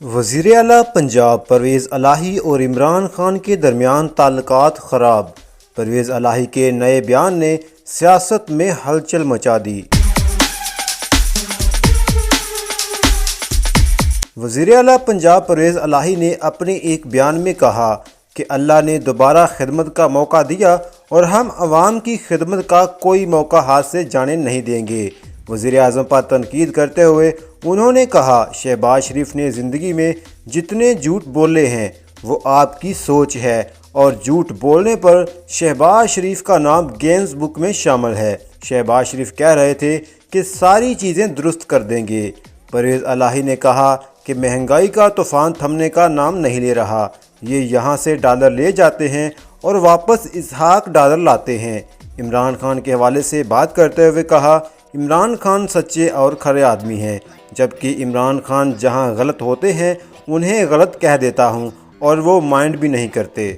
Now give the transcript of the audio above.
وزیر اعلیٰ پنجاب پرویز الہی اور عمران خان کے درمیان تعلقات خراب۔ پرویز الہی کے نئے بیان نے سیاست میں ہلچل مچا دی۔ وزیر اعلیٰ پنجاب پرویز الہی نے اپنے ایک بیان میں کہا کہ اللہ نے دوبارہ خدمت کا موقع دیا اور ہم عوام کی خدمت کا کوئی موقع ہاتھ سے جانے نہیں دیں گے۔ وزیر اعظم پر تنقید کرتے ہوئے انہوں نے کہا، شہباز شریف نے زندگی میں جتنے جھوٹ بولے ہیں وہ آپ کی سوچ ہے، اور جھوٹ بولنے پر شہباز شریف کا نام گینز بک میں شامل ہے۔ شہباز شریف کہہ رہے تھے کہ ساری چیزیں درست کر دیں گے۔ پرویز الہی نے کہا کہ مہنگائی کا طوفان تھمنے کا نام نہیں لے رہا، یہ یہاں سے ڈالر لے جاتے ہیں اور واپس اسحاق ڈالر لاتے ہیں۔ عمران خان کے حوالے سے بات کرتے ہوئے کہا، عمران خان سچے اور کھرے آدمی ہیں، جبکہ عمران خان جہاں غلط ہوتے ہیں انہیں غلط کہہ دیتا ہوں اور وہ مائنڈ بھی نہیں کرتے۔